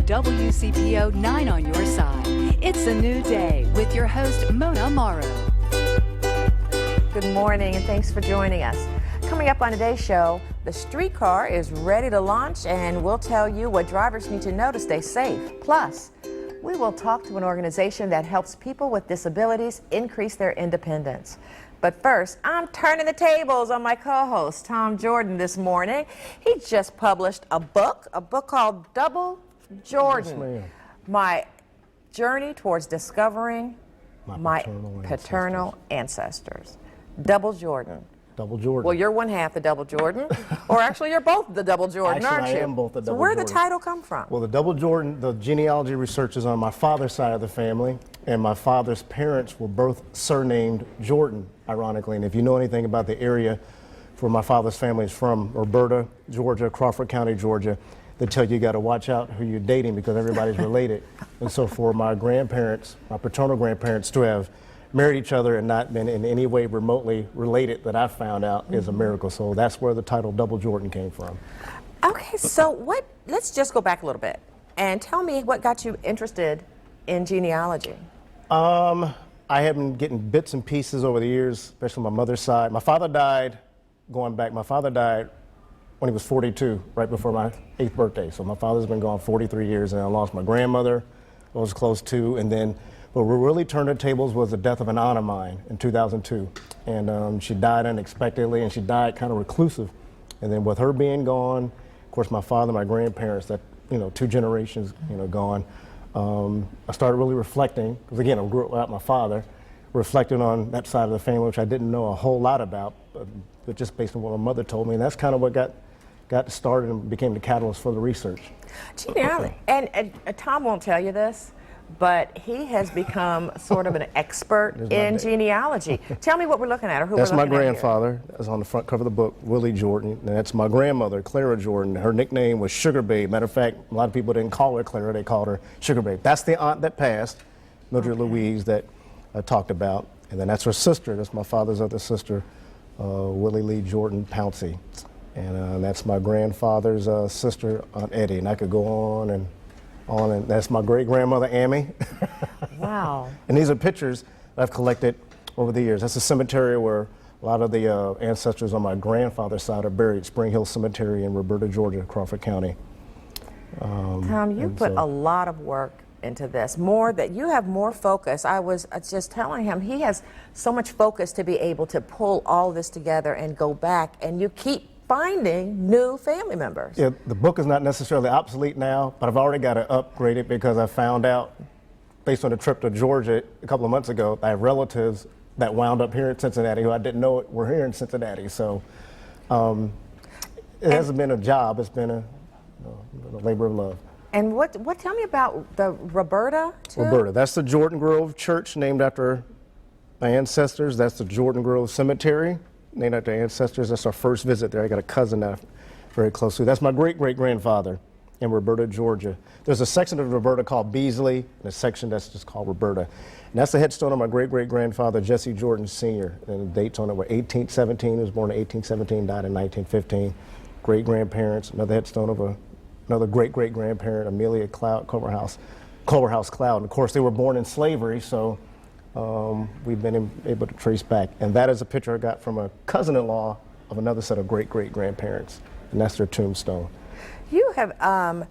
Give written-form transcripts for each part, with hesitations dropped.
WCPO 9 on your side. It's a new day with your host, Mona Morrow. Good morning and thanks for joining us. Coming up on today's show, the streetcar is ready to launch and we'll tell you what drivers need to know to stay safe. Plus, we will talk to an organization that helps people with disabilities increase their independence. But first, I'm turning the tables on my co-host, Tom Jordan, this morning. He just published a book called Double Jordan. Yes, my journey towards discovering my paternal ancestors. Double Jordan. Double Jordan. Well, you're one half the Double Jordan, or actually you're both the Double Jordan, aren't you? I am both the Double So where Jordan. did the title come from? Well, the Double Jordan, the genealogy research is on my father's side of the family, and my father's parents were both surnamed Jordan, ironically. And if you know anything about the area where my father's family is from, Roberta, Georgia, Crawford County, Georgia, they tell you got to watch out who you're dating because everybody's related. And so for my grandparents, my paternal grandparents, to have married each other and not been in any way remotely related that I found out is a miracle. So that's where the title Double Jordan came from. Okay, so let's just go back a little bit and tell me what got you interested in genealogy. I have been getting bits and pieces over the years, especially on my mother's side. My father died, going back, my father died when he was 42, right before my 8th birthday. So my father's been gone 43 years, and I lost my grandmother, I was close to, and then what really turned the tables was the death of an aunt of mine in 2002. And she died unexpectedly, and she died kind of reclusive. And then with her being gone, of course, my father, my grandparents, that, 2 generations, gone, I started really reflecting, because again, I grew up without my father, reflecting on that side of the family, which I didn't know a whole lot about, but just based on what my mother told me. And that's kind of what got started and became the catalyst for the research. Genealogy. And Tom won't tell you this, but he has become sort of an expert in genealogy. Tell me what we're looking at, or who that's we're looking my at grandfather. That's on the front cover of the book, Willie Jordan. And that's my grandmother, Clara Jordan. Her nickname was Sugar Babe. Matter of fact, a lot of people didn't call her Clara, they called her Sugar Babe. That's the aunt that passed, Mildred Louise, that I talked about. And then that's her sister, that's my father's other sister, Willie Lee Jordan Pouncey. And that's my grandfather's sister, Aunt Eddie. And I could go on, and that's my great-grandmother, Amy. Wow. And these are pictures that I've collected over the years. That's a cemetery where a lot of the ancestors on my grandfather's side are buried, Spring Hill Cemetery in Roberta, Georgia, Crawford County. Tom, you put a lot of work into this, you have more focus. I was just telling him he has so much focus to be able to pull all this together and go back, and you keep finding new family members. Yeah, the book is not necessarily obsolete now, but I've already got to upgrade it because I found out, based on a trip to Georgia a couple of months ago, I have relatives that wound up here in Cincinnati who I didn't know were here in Cincinnati. So it hasn't been a job, it's been a labor of love. And tell me about the Roberta, too? Roberta, that's the Jordan Grove Church named after my ancestors. That's the Jordan Grove Cemetery named after ancestors. That's our first visit there. I got a cousin that I'm very close to. That's my great-great-grandfather in Roberta, Georgia. There's a section of Roberta called Beasley, and a section that's just called Roberta. And that's the headstone of my great-great-grandfather, Jesse Jordan Sr. And the dates on it were 1817. He was born in 1817, died in 1915. Great-grandparents, another headstone of another great-great-grandparent, Amelia Cloud, Culverhouse Cloud. And of course, they were born in slavery, so we've been able to trace back. And that is a picture I got from a cousin-in-law of another set of great-great-grandparents, and that's their tombstone. You have,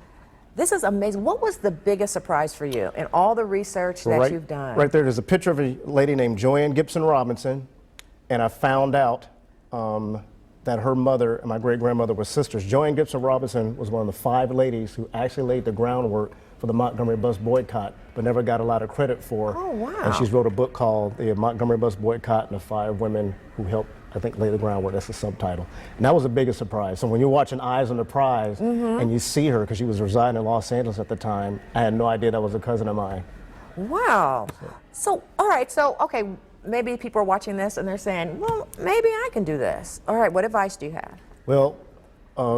this is amazing. What was the biggest surprise for you in all the research that you've done? Right there's a picture of a lady named Joanne Gibson Robinson, and I found out that her mother and my great-grandmother were sisters. Joanne Gibson Robinson was one of the 5 ladies who actually laid the groundwork for the Montgomery bus boycott, but never got a lot of credit for. Oh, wow. And she's wrote a book called The Montgomery Bus Boycott and the 5 Women Who Helped, I think, lay the groundwork. That's the subtitle. And that was the biggest surprise. So when you're watching Eyes on the Prize and you see her, because she was residing in Los Angeles at the time, I had no idea that was a cousin of mine. Wow. So, all right, okay, maybe people are watching this and they're saying, well, maybe I can do this. All right, what advice do you have? Well,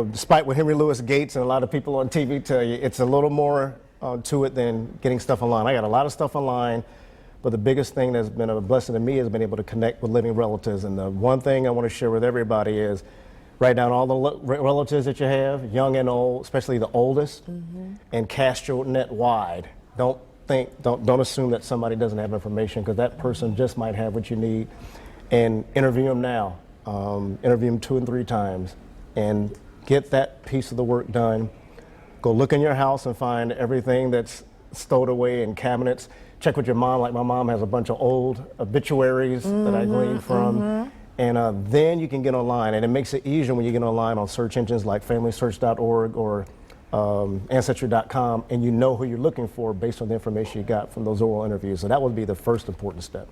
despite what Henry Louis Gates and a lot of people on TV tell you, it's a little more to it than getting stuff online. I got a lot of stuff online, but the biggest thing that's been a blessing to me has been able to connect with living relatives. And the one thing I want to share with everybody is Write down all the relatives that you have, young and old, especially the oldest, and cast your net wide. Don't assume that somebody doesn't have information, because that person just might have what you need. And interview them now. Interview them 2 and 3 times, and get that piece of the work done. Go look in your house and find everything that's stowed away in cabinets. Check with your mom. Like my mom has a bunch of old obituaries that I gleaned from. And then you can get online, and it makes it easier when you get online on search engines like FamilySearch.org or Ancestry.com, and you know who you're looking for based on the information you got from those oral interviews. So that would be the first important step.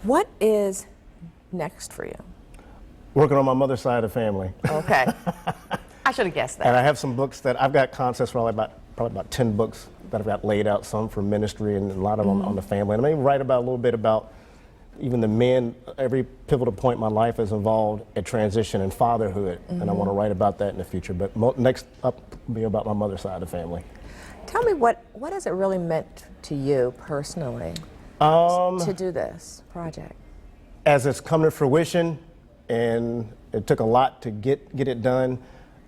What is next for you? Working on my mother's side of the family. Okay. I should have guessed that. And I have some books that I've got concepts for probably about 10 books that I've got laid out, some for ministry and a lot of them on the family. And I may write about a little bit about even the men. Every pivotal point in my life is involved at transition and fatherhood, and I want to write about that in the future. But next up will be about my mother's side of the family. Tell me, what has it really meant to you personally to do this project? As it's come to fruition, and it took a lot to get it done,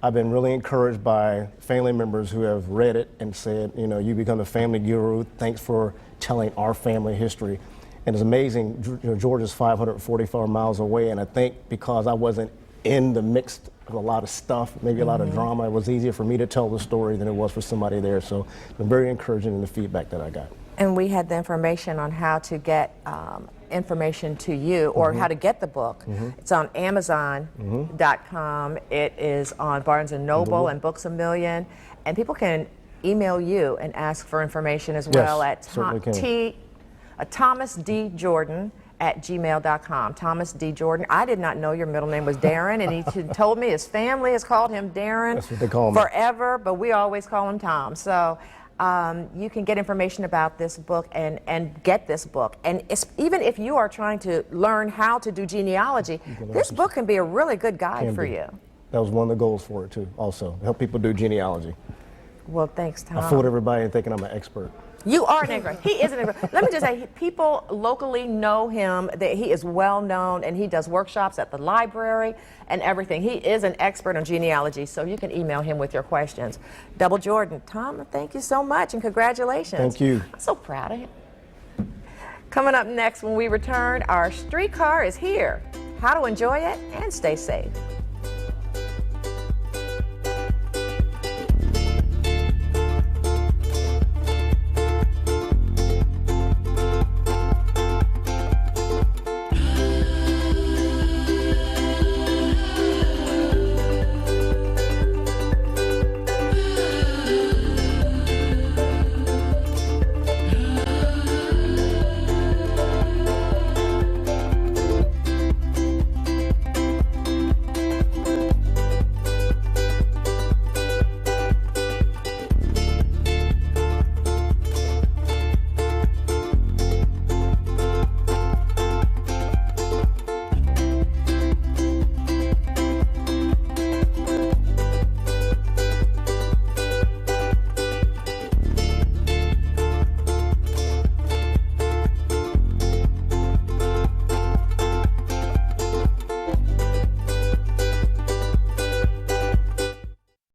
I've been really encouraged by family members who have read it and said, you know, you become a family guru. Thanks for telling our family history. And it's amazing, Georgia's 544 miles away, and I think because I wasn't in the mix of a lot of stuff, maybe a lot of drama, it was easier for me to tell the story than it was for somebody there. So it's been very encouraging in the feedback that I got. And we had the information on how to get information to you, or how to get the book. It's on Amazon.com. It is on Barnes & Noble and Books A Million. And people can email you and ask for information as well at thomasdjordan@gmail.com. Thomas D. Jordan. I did not know your middle name was Darren, and he told me his family has called him Darren. That's what they call me. Forever, but we always call him Tom. So you can get information about this book and get this book. And even if you are trying to learn how to do genealogy, this book can be a really good guide for you. That was one of the goals for it too, also, help people do genealogy. Well, thanks, Tom. I fooled everybody thinking I'm an expert. You are an expert. He is an expert. Let me just say, people locally know him, that he is well known, and he does workshops at the library and everything. He is an expert on genealogy, so you can email him with your questions. Double Jordan. Tom, thank you so much, and congratulations. Thank you. I'm so proud of him. Coming up next when we return, our streetcar is here. How to enjoy it and stay safe.